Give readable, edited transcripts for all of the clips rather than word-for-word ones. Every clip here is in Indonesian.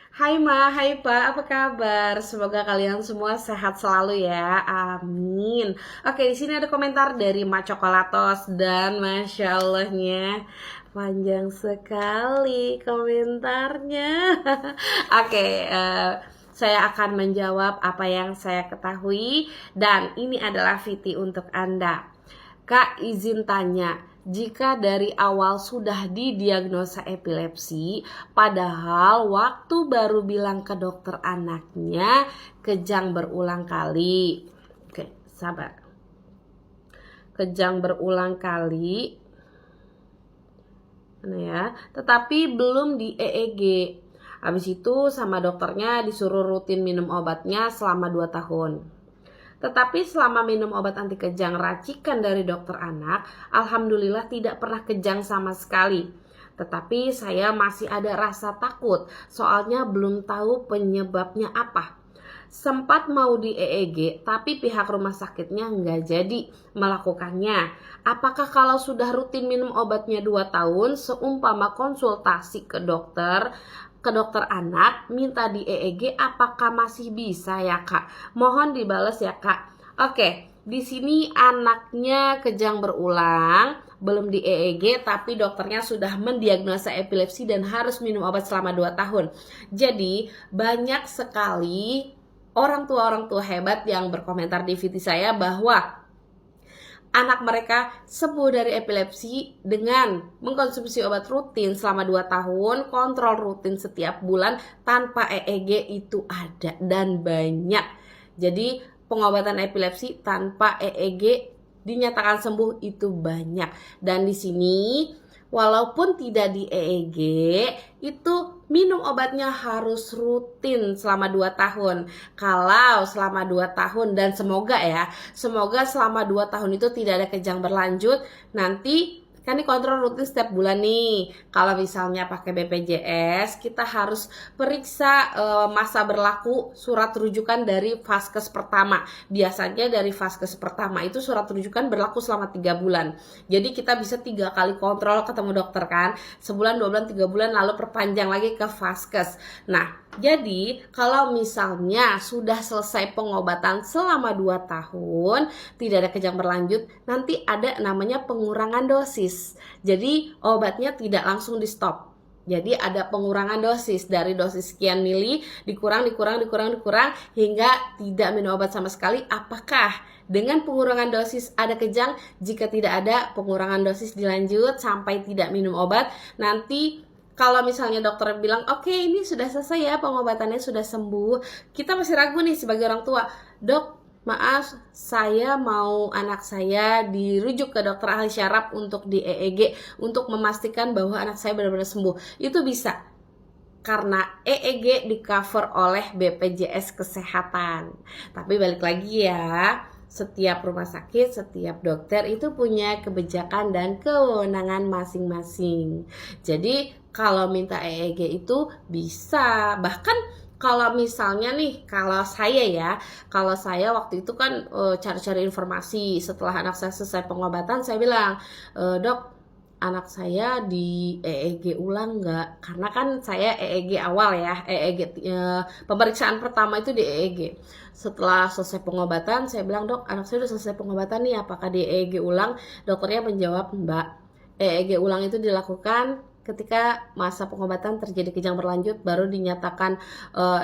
Hai Ma, hai Pa, apa kabar? Semoga kalian semua sehat selalu ya. Amin. Oke, di sini ada komentar dari Ma Cokolatos dan Masya Allahnya panjang sekali komentarnya. Oke, saya akan menjawab apa yang saya ketahui dan ini adalah VT untuk Anda. Kak, izin tanya, jika dari awal sudah didiagnosa epilepsi, padahal waktu baru bilang ke dokter anaknya kejang berulang kali. Oke, sabar. Kejang berulang kali, mana ya? Tetapi belum di EEG. Habis itu sama dokternya disuruh rutin minum obatnya selama 2 tahun. Tetapi selama minum obat anti kejang racikan dari dokter anak, alhamdulillah tidak pernah kejang sama sekali. Tetapi saya masih ada rasa takut, soalnya belum tahu penyebabnya apa. Sempat mau di EEG, tapi pihak rumah sakitnya nggak jadi melakukannya. Apakah kalau sudah rutin minum obatnya 2 tahun, seumpama konsultasi ke dokter anak minta di EEG, apakah masih bisa ya Kak? Mohon dibales ya Kak. Oke, di sini anaknya kejang berulang, belum di EEG tapi dokternya sudah mendiagnosa epilepsi dan harus minum obat selama 2 tahun. Jadi banyak sekali orang tua hebat yang berkomentar di VT saya bahwa anak mereka sembuh dari epilepsi dengan mengkonsumsi obat rutin selama 2 tahun, kontrol rutin setiap bulan tanpa EEG itu ada dan banyak. Jadi pengobatan epilepsi tanpa EEG dinyatakan sembuh itu banyak. Dan di sini walaupun tidak di EEG, itu minum obatnya harus rutin selama 2 tahun. Kalau selama 2 tahun dan semoga selama 2 tahun itu tidak ada kejang berlanjut, nanti kan dikontrol rutin setiap bulan nih. Kalau misalnya pakai BPJS, kita harus periksa masa berlaku surat rujukan dari vaskes pertama. Biasanya dari vaskes pertama itu surat rujukan berlaku selama 3 bulan. Jadi kita bisa 3 kali kontrol ketemu dokter kan. Sebulan, 2 bulan, 3 bulan, lalu perpanjang lagi ke vaskes. Nah, jadi kalau misalnya sudah selesai pengobatan selama 2 tahun, tidak ada kejang berlanjut, nanti ada namanya pengurangan dosis. Jadi obatnya tidak langsung di stop. Jadi ada pengurangan dosis, dari dosis sekian mili dikurang hingga tidak minum obat sama sekali. Apakah dengan pengurangan dosis ada kejang? Jika tidak ada, pengurangan dosis dilanjut sampai tidak minum obat. Nanti kalau misalnya dokter bilang, oke, ini sudah selesai ya, pengobatannya sudah sembuh, kita masih ragu nih sebagai orang tua. Dok, maaf, saya mau anak saya dirujuk ke dokter ahli syaraf untuk di EEG untuk memastikan bahwa anak saya benar-benar sembuh. Itu bisa, karena EEG di cover oleh BPJS Kesehatan. Tapi balik lagi ya, setiap rumah sakit, setiap dokter itu punya kebijakan dan kewenangan masing-masing. Jadi kalau minta EEG itu bisa. Bahkan kalau misalnya nih, kalau saya waktu itu kan cari-cari informasi setelah anak saya selesai pengobatan, saya bilang, dok, anak saya di EEG ulang nggak? Karena kan saya EEG awal ya, EEG pemeriksaan pertama itu di EEG. Setelah selesai pengobatan, saya bilang, dok, anak saya udah selesai pengobatan nih, apakah di EEG ulang? Dokternya menjawab, mbak, EEG ulang itu dilakukan ketika masa pengobatan terjadi kejang berlanjut, baru dinyatakan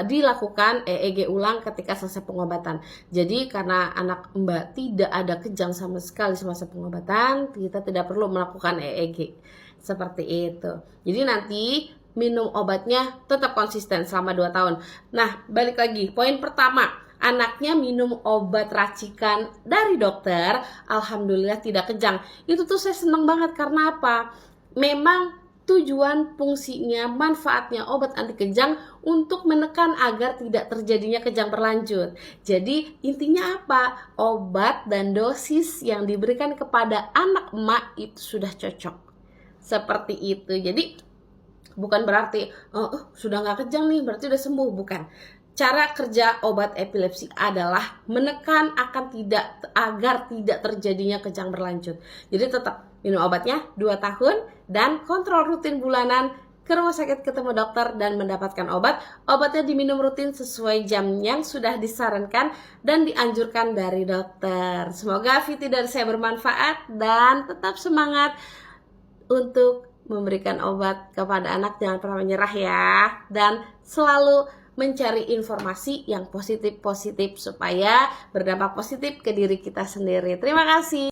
dilakukan EEG ulang ketika selesai pengobatan. Jadi karena anak Mbak tidak ada kejang sama sekali semasa pengobatan, kita tidak perlu melakukan EEG. Seperti itu. Jadi nanti minum obatnya tetap konsisten selama 2 tahun. Nah, balik lagi, poin pertama, anaknya minum obat racikan dari dokter, alhamdulillah tidak kejang. Itu tuh saya seneng banget, karena apa? Memang tujuan, fungsinya, manfaatnya obat anti kejang untuk menekan agar tidak terjadinya kejang berlanjut. Jadi intinya apa? Obat dan dosis yang diberikan kepada anak emak itu sudah cocok. Seperti itu. Jadi bukan berarti sudah nggak kejang nih berarti udah sembuh, bukan. Cara kerja obat epilepsi adalah menekan agar tidak terjadinya kejang berlanjut. Jadi tetap minum obatnya 2 tahun dan kontrol rutin bulanan ke rumah sakit ketemu dokter dan mendapatkan obat. Obatnya diminum rutin sesuai jam yang sudah disarankan dan dianjurkan dari dokter. Semoga VT dari saya bermanfaat dan tetap semangat untuk memberikan obat kepada anak. Jangan pernah menyerah ya, dan selalu mencari informasi yang positif-positif supaya berdampak positif ke diri kita sendiri. Terima kasih.